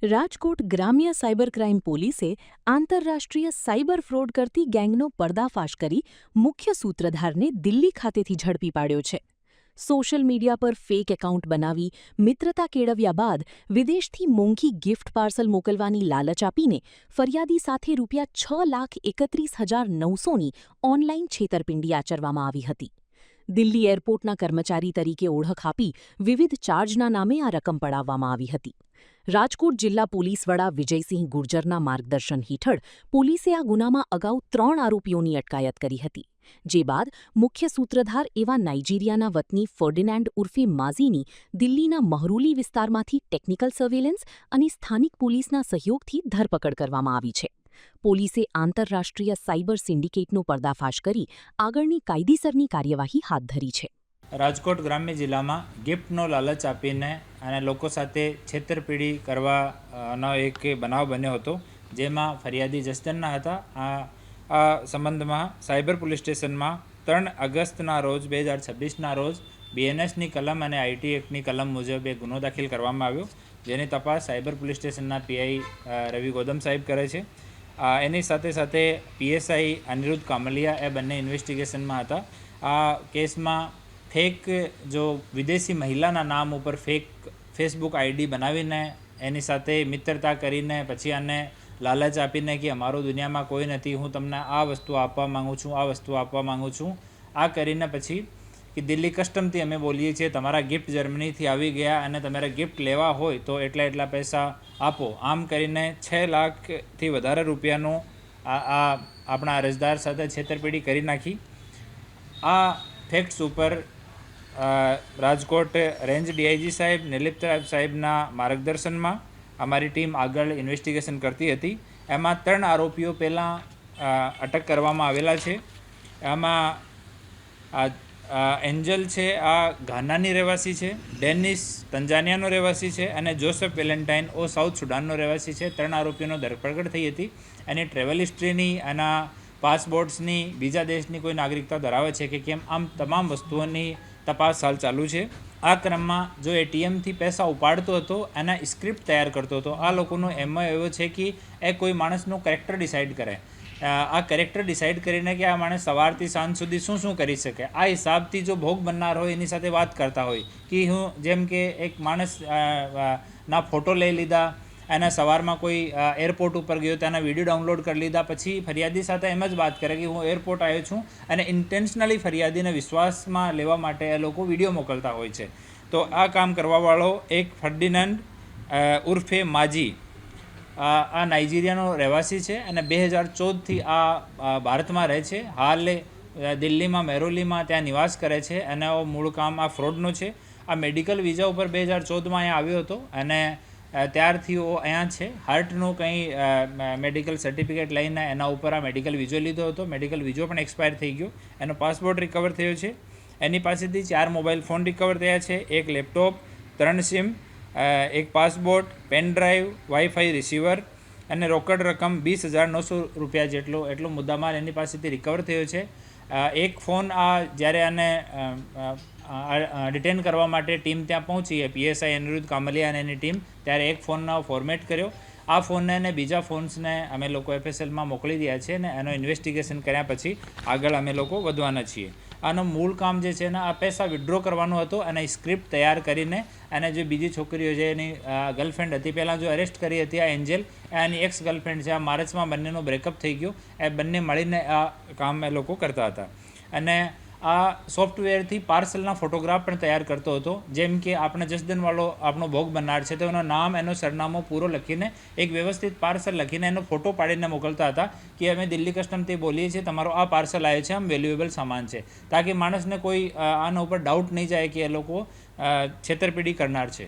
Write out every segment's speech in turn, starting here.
રાજકોટ ગ્રામ્ય cyber crime પોલીસે આંતરરાષ્ટ્રીય સાયબર ફ્રોડ કરતી ગેંગનો પર્દાફાશ કરી મુખ્ય સૂત્રધારને દિલ્હી ખાતેથી ઝડપી પાડ્યો છે. સોશિયલ મીડિયા પર ફેક એકાઉન્ટ બનાવી મિત્રતા કેળવ્યા બાદ વિદેશથી મોંઘી ગિફ્ટ પાર્સલ મોકલવાની લાલચ આપીને ફરિયાદી સાથે ₹6,31,900ની ઓનલાઇન છેતરપિંડી આચરવામાં આવી હતી. દિલ્હી એરપોર્ટના કર્મચારી તરીકે ઓળખ આપી વિવિધ ચાર્જના નામે આ રકમ પડાવવામાં આવી હતી. રાજકોટ જિલ્લા પોલીસ વડા વિજયસિંહ ગુર્જરના માર્ગદર્શન હેઠળ પોલીસે આ ગુનામાં અગાઉ 3 આરોપીઓની અટકાયત કરી હતી. જે બાદ મુખ્ય સૂત્રધાર એવા નાઇજીરિયાના વતની ફર્ડિનાન્ડ ઉર્ફે માઝીની દિલ્હીના મહરૂલી વિસ્તારમાંથી ટેકનિકલ સર્વેલન્સ અને સ્થાનિક પોલીસના સહયોગથી ધરપકડ કરવામાં આવી છે. પોલીસે આંતરરાષ્ટ્રીય સાયબર સિન્ડિકેટનો પર્દાફાશ કરી આગળની કાયદેસરની કાર્યવાહી હાથ ધરી છે. રાજકોટ ગ્રામ્ય જિલ્લામાં ગિફ્ટનો લાલચ આપીને અને લોકો સાથે છેતરપિંડી કરવાનો એક બનાવ બન્યો હતો, જેમાં ફરિયાદી જસદણના હતા. આ સંબંધમાં સાયબર પોલીસ સ્ટેશનમાં 3 ઓગસ્ટના રોજ 2026ના રોજ BNSની કલમ અને IT એક્ટની કલમ મુજબ એક ગુનો દાખલ કરવામાં આવ્યો, જેની તપાસ સાયબર પોલીસ સ્ટેશનના PI રવિ ગૌતમ સાહેબ કરે છે. એની સાથે સાથે PSI અનિરુદ્ધ કામલિયા એ બંને ઇન્વેસ્ટિગેશનમાં હતા. આ કેસમાં ફેક વિદેશી મહિલાના નામ ઉપર ફેક ફેસબુક ID બનાવીને એની સાથે મિત્રતા કરીને પછી આને લાલચ આપીને કે અમારો દુનિયામાં કોઈ નથી, હું તમને આ વસ્તુ આપવા માગું છું, આ વસ્તુ આપવા માગું છું, આ કરીને પછી કે દિલ્હી કસ્ટમથી અમે બોલીએ છીએ તમારા ગિફ્ટ જર્મનીથી આવી ગયા અને તમારે ગિફ્ટ લેવા હોય તો એટલા પૈસા આપો, આમ કરીને 6 લાખથી વધારે રૂપિયાનો આપણા અરજદાર સાથે છેતરપિંડી કરી નાખી. આ ફેક્ટ્સ ઉપર રાજકોટ રેન્જ DIG સાહેબ નિલિપ સાહેબના માર્ગદર્શનમાં અમારી ટીમ આગળ ઇન્વેસ્ટિગેશન કરતી હતી. એમાં 3 આરોપીઓ પહેલાં અટક કરવામાં આવેલા છે. આમાં એન્જલ છે, આ ઘાનાની રહેવાસી છે, ડેનિસ તંજાનિયાનો રહેવાસી છે અને જોસેફ વેલેન્ટાઇન સાઉથ સુડાનનો રહેવાસી છે. 3 આરોપીઓનો ધરપકડ થઈ હતી. એની ટ્રેવલ હિસ્ટ્રીની, એના પાસપોર્ટ્સની, બીજા દેશની કોઈ નાગરિકતા ધરાવે છે કે કેમ, આમ તમામ વસ્તુઓની તપાસ હાલ ચાલુ છે. આ ક્રમમાં જો ATMથી પૈસા ઉપાડતો હતો એના સ્ક્રિપ્ટ તૈયાર કરતો હતો. આ લોકોનો એમ એવો છે કે એ કોઈ માણસનું કેરેક્ટર ડિસાઇડ કરે. આ કેરેક્ટર ડિસાઇડ કરીને કે આ માણસ સવારથી સાંજ સુધી શું કરી શકે, આ હિસાબથી જો ભોગ બનનાર હોય એની સાથે વાત કરતા હોય કે હું જેમ કે એક માણસ ના ફોટો લઈ લીધા, એના સવારમાં કોઈ એરપોર્ટ ઉપર ગયો તો એના વિડીયો ડાઉનલોડ કરી લીધા, પછી ફરિયાદી સાથે એમ જ વાત કરે કે હું એરપોર્ટ આવ્યો છું અને ઇન્ટેન્શનલી ફરિયાદીને વિશ્વાસમાં લેવા માટે એ લોકો વિડીયો મોકલતા હોય છે. તો આ કામ કરવાવાળો એક ફર્ડિનાન્ડ ઉર્ફે માજી આ નાઇજીરિયાનો રહેવાસી છે અને 2014થી આ ભારતમાં રહે છે. હાલ દિલ્હીમાં મહેરોલીમાં ત્યાં નિવાસ કરે છે અને મૂળ કામ આ ફ્રોડનો છે. આ મેડિકલ વિઝા ઉપર 2014માં અહીંયા આવ્યો હતો અને ત્યારથી અહીંયા છે. હાર્ટનું કંઈ મેડિકલ સર્ટિફિકેટ લઈને એના ઉપર આ મેડિકલ વિઝો લીધો હતો. મેડિકલ વિઝો પણ એક્સપાયર થઈ ગયો. એનો પાસપોર્ટ રિકવર થયો છે. એની પાસેથી 4 મોબાઈલ ફોન રિકવર થયા છે, 1 લેપટોપ, 3 સિમ, એક passport, pen drive, wifi receiver અને રોકડ રકમ ₹20,900 એટલો મુદ્દામાલ એની પાસેથી રિકવર થયો છે. એક ફોન જ્યારે આને ડિટેન કરવા માટે ટીમ ત્યાં પહોંચી, PSI અનિરુદ્ધ કામલિયા અને એની ટીમ, ત્યારે એક ફોનનો ફોર્મેટ કર્યો. આ ફોનને અને બીજા ફોન્સને અમે લોકો FSLમાં મોકલી દીધા છે અને એનો ઇન્વેસ્ટિગેશન કર્યા પછી આગળ અમે લોકો વધવાના છીએ. આનો મૂળ કામ જે છે ને આ પૈસા વિડ્રો કરવાનો હતો અને સ્ક્રિપ્ટ તૈયાર કરીને અને જે બીજી છોકરીઓ છે એની ગર્લફ્રેન્ડ હતી, પહેલાં જો અરેસ્ટ કરી હતી આ એન્જલ, એની એક્સ ગર્લફ્રેન્ડ છે. આ માર્ચમાં બંનેનો બ્રેકઅપ થઈ ગયો. એ બંને મળીને આ કામ એ લોકો કરતા હતા અને આ સોફ્ટવેરથી પાર્સલના ફોટોગ્રાફ પણ તૈયાર કરતો હતો. જેમ કે આપણે જસદણવાળો આપણો ભોગ બનનાર છે તો એનું નામ, એનો સરનામો પૂરો લખીને એક વ્યવસ્થિત પાર્સલ લખીને એનો ફોટો પાડીને મોકલતા હતા કે અમે દિલ્હી કસ્ટમથી બોલીએ છીએ, તમારો આ પાર્સલ આવ્યો છે, આમ વેલ્યુએબલ સામાન છે, તાકી માણસને કોઈ આના ઉપર ડાઉટ નહીં જાય કે એ લોકો છેતરપિંડી કરનાર છે.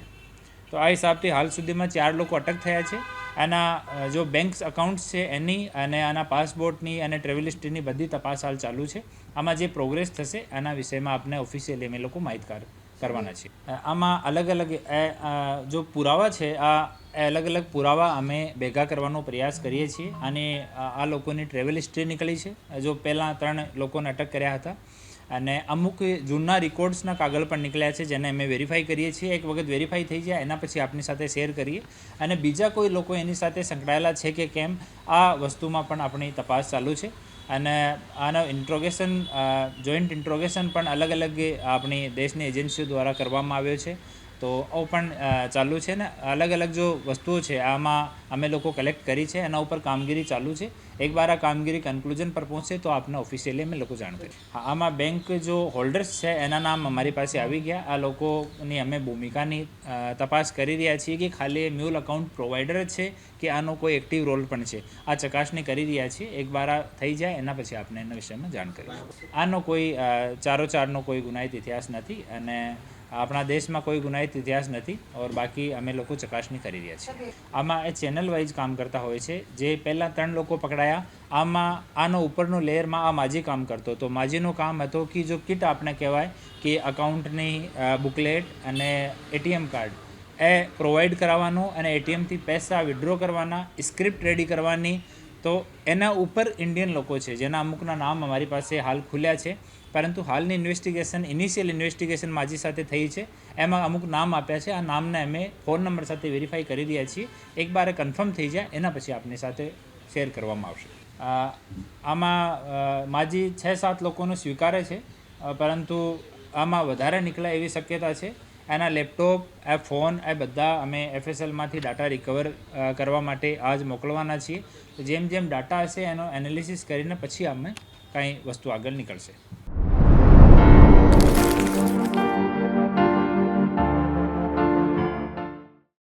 તો આ હિસાબથી હાલ સુધીમાં 4 લોકો અટક થયા છે. આના જો બેંક અકાઉન્ટ્સ છે એની અને આના પાસપોર્ટની અને ટ્રેવલ હિસ્ટ્રીની બધી તપાસ હાલ ચાલુ છે. આમાં જે પ્રોગ્રેસ થશે એના વિષયમાં આપને ઓફિશિયલી અમે લોકો માહિતગાર કરવાના છીએ. આમાં અલગ અલગ જો પુરાવા છે, આ અલગ અલગ પુરાવા અમે ભેગા કરવાનો પ્રયાસ કરીએ છીએ. અને આ લોકોની ટ્રેવલ હિસ્ટ્રી નીકળી છે. જો પહેલાં 3 લોકોને અટક કર્યા હતા અને અમુક જૂના રેકોર્ડ્સના કાગળ પણ નીકળ્યા છે જેને અમે વેરીફાઈ કરીએ છીએ. એક વખત વેરીફાઈ થઈ જાય એના પછી આપની સાથે શેર કરીએ, અને બીજા કોઈ લોકો એની સાથે સંકળાયેલા છે કે કેમ આ વસ્તુમાં પણ આપણી તપાસ ચાલુ છે. અને આનો ઇન્ટ્રોગેશન જોઈન્ટ ઇન્ટ્રોગેશન પણ અલગ અલગ આપણી દેશની એજન્સીઓ દ્વારા કરવામાં આવ્યો છે. તો આવું પણ ચાલુ છે ને અલગ અલગ જો વસ્તુઓ છે આમાં અમે લોકો કલેક્ટ કરી છે, એના ઉપર કામગીરી ચાલુ છે. એકવાર આ કામગીરી કન્ક્લુઝન પર પહોંચે તો આપને ઓફિશિયલી અમે લોકો જાણ કરીએ. હા, આમાં બેંક જો હોલ્ડર્સ છે એના નામ અમારી પાસે આવી ગયા. આ લોકોની અમે ભૂમિકાની તપાસ કરી રહ્યા છીએ કે ખાલી મ્યુલ અકાઉન્ટ પ્રોવાઈડર જ છે કે આનો કોઈ એક્ટિવ રોલ પણ છે. આ ચકાસણી કરી રહ્યા છીએ. એકવાર આ થઈ જાય એના પછી આપણે એના વિષયમાં જાણ કરીશું. આનો કોઈ ચારોચારનો કોઈ ગુનાહિત ઇતિહાસ નથી અને આપણા દેશમાં કોઈ ગુનાહિત ઇતિહાસ નથી. ઓર બાકી અમે લોકો ચકાસણી કરી રહ્યા છીએ. આમાં એ ચેનલ વાઇઝ કામ કરતા હોય છે. જે પહેલાં 3 લોકો પકડાયા, આમાં આનો ઉપરનો લેયરમાં આ માજી કામ કરતો હતો. માજીનું કામ હતું કે જો કિટ આપણે કહેવાય કે અકાઉન્ટની બુકલેટ અને ATM કાર્ડ એ પ્રોવાઈડ કરાવવાનું અને ATMથી પૈસા વિડ્રો કરવાના, સ્ક્રિપ્ટ રેડી કરવાની. તો એના ઉપર ઇન્ડિયન લોકો છે જેના અમુકના નામ અમારી પાસે હાલ ખુલ્યા છે, પરંતુ હાલની ઇનિશિયલ ઇન્વેસ્ટિગેશન માજી સાથે થઈ છે. એમાં અમુક નામ આપ્યા છે. આ નામને અમે ફોન નંબર સાથે વેરીફાઈ કરી રહ્યા છીએ. એકવાર કન્ફર્મ થઈ જાય એના પછી આપની સાથે શેર કરવામાં આવશે. આમાં માજી 6-7 લોકોનો સ્વીકારે છે, પરંતુ આમાં વધારે નીકળે એવી શક્યતા છે. એના લેપટોપ, એ ફોન, એ બધા અમે FSLમાંથી ડાટા રિકવર કરવા માટે આજ મોકલવાના છીએ. જેમ જેમ ડાટા હશે એનો એનાલિસિસ કરીને પછી અમે કાંઈ વસ્તુ આગળ નીકળશે.